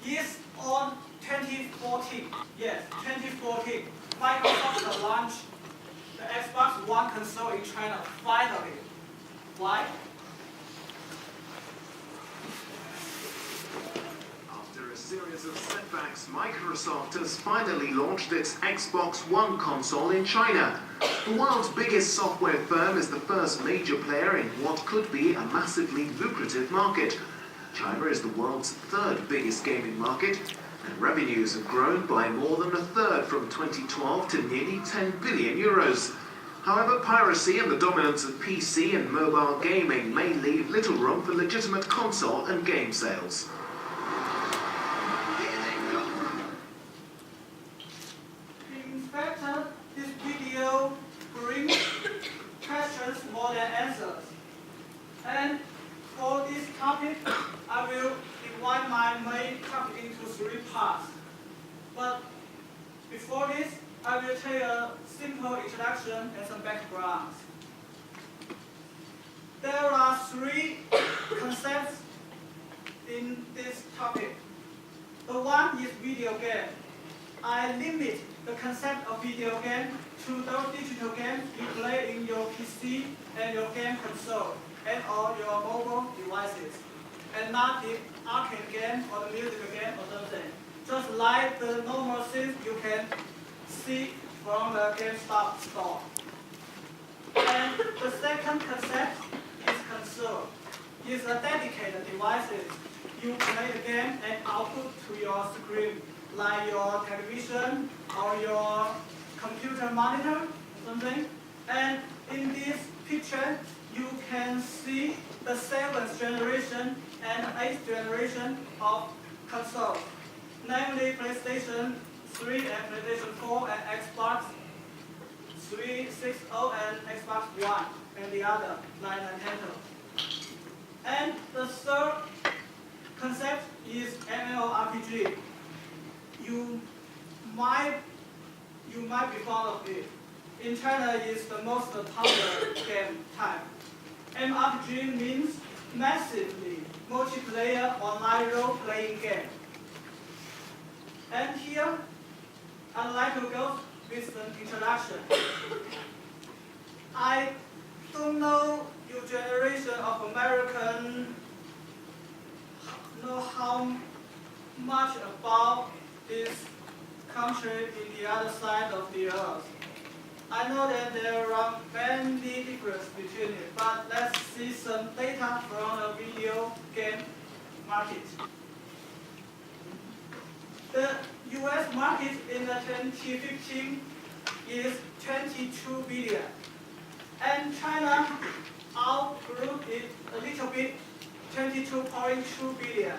is on 2014. Yes, 2014. Microsoft launched the Xbox One console in China finally. Why? After a series of setbacks, Microsoft has finally launched its Xbox One console in China. The world's biggest software firm is the first major player in what could be a massively lucrative market. China is the world's third biggest gaming market, and revenues have grown by more than a third from 2012 to nearly 10 billion euros. However, piracy and the dominance of PC and mobile gaming may leave little room for legitimate console and game sales. In fact, this video brings questions more than answers. And for this topic, I will divide my main topic into 3 parts. But before this, I will tell you a simple introduction and some backgrounds. There are 3 concepts in this topic. The one is video game. I limit the concept of video game to those digital games you play in your PC and your game console and or your mobile devices, and not the arcade game or the musical game or something. Just like the normal things you can see from the GameStop store. And the second concept is console. It's a dedicated devices. You play the game and output to your screen, like your television or your computer monitor or something. And in this picture, you can see the 7th generation and 8th generation of consoles, namely PlayStation 3 and PlayStation 4 and Xbox 360 and Xbox One and the other, like Nintendo. And the third concept is MMORPG. You might be fond of it. In China, it's the most popular game type. MMORPG means massively multiplayer online role-playing game. And here, I'd like to go with an introduction. I don't know your generation of American know how much about this country in the other side of the earth. I know that there are many differences between it, but let's see some data from the video game market. The US market in the 2015 is 22 billion, and China outgrew it a little bit, 22.2 billion.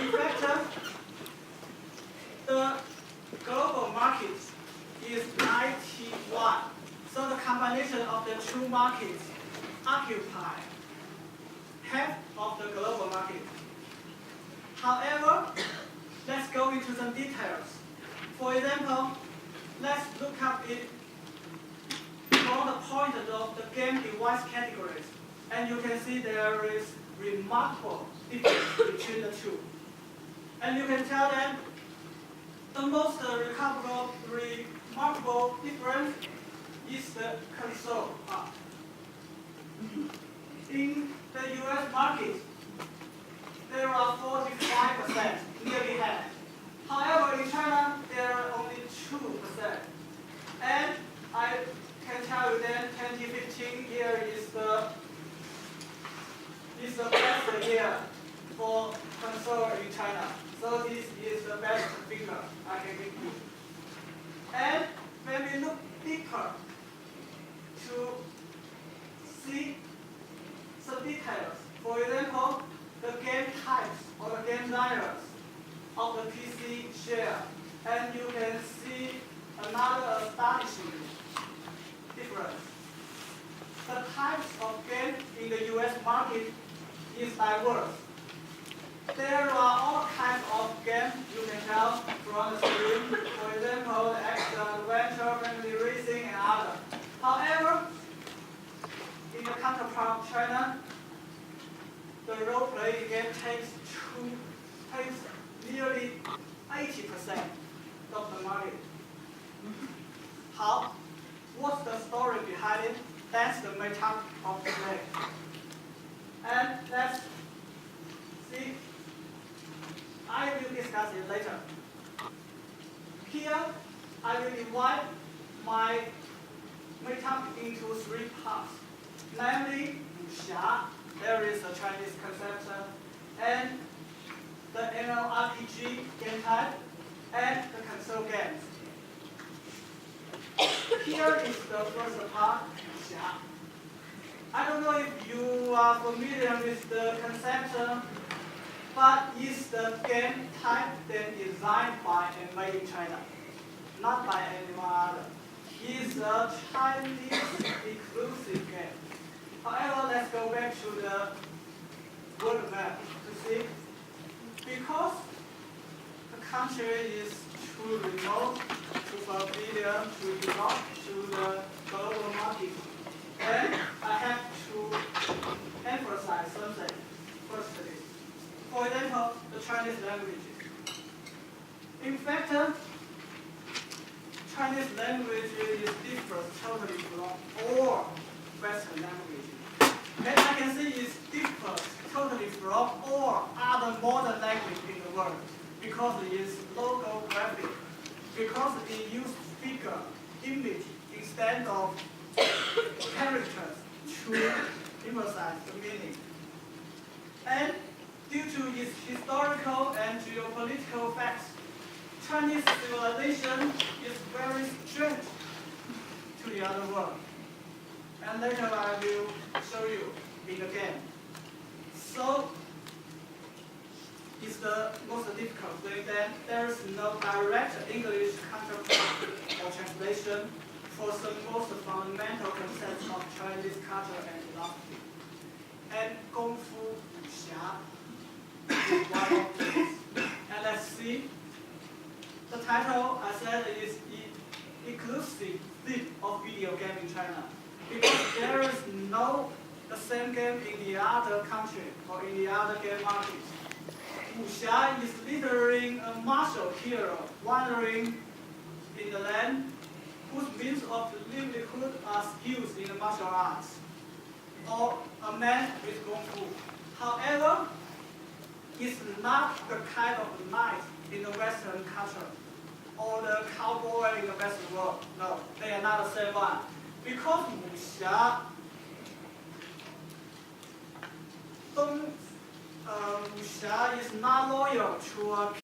In fact, the global market is 91. So the combination of the 2 markets occupy half of the global market. However, let's go into some details. For example, let's look up it from the point of the game device categories. And you can see there is remarkable difference between the 2. And you can tell that the most remarkable difference is the console part. In the US market, there are 45%, nearly half. However, in China, there are only 2%. And I can tell you that 2015 year is the best year for console in China. So this is the best figure I can give you. And when we look deeper to see some details, for example, the game types or the game genres of the PC share, and you can see another astonishing difference. The types of games in the US market is diverse. There are all kinds of games you can tell from the screen. For example, the action, adventure, family racing, and others. However, in the counterpart of China, the role-playing game takes takes nearly 80% of the market. How? What's the story behind it? That's the main topic of today. And let's see. I will discuss it later. Here, I will divide my main topic into 3 parts. Namely, wuxia, there is a Chinese concept, and the MMORPG game type, and the console games. Here is the first part, wuxia. I don't know if you are familiar with the concept, but it's the game type that designed by and made in China, not by anyone other. It's a Chinese exclusive game. However, let's go back to the world map to see. Because the country is too remote, too familiar to Europe, to the global market, then I have to emphasize something firstly. For example, the Chinese language. In fact, Chinese language is different totally from all Western languages. And I can see it's different totally from all other modern languages in the world because it is logographic, because it uses figure, image instead of characters to emphasize the meaning. And due to its historical and geopolitical facts, Chinese civilization is very strange to the other world. And later I will show you in the game. So, it's the most difficult thing that there is no direct English counterpart or translation for the most fundamental concepts of Chinese culture and philosophy. And Kung Fu Wuxia is one of these. And let's see. The title, I said, is exclusive theme of video game in China. Because there is no the same game in the other country or in the other game market. Wuxia is literally a martial hero wandering in the land whose means of livelihood are skills in the martial arts, or a man with Kung Fu. However, it's not the kind of knight in the Western culture or the cowboy in the Western world. No, they are not the same one. Because Wuxia is not loyal to a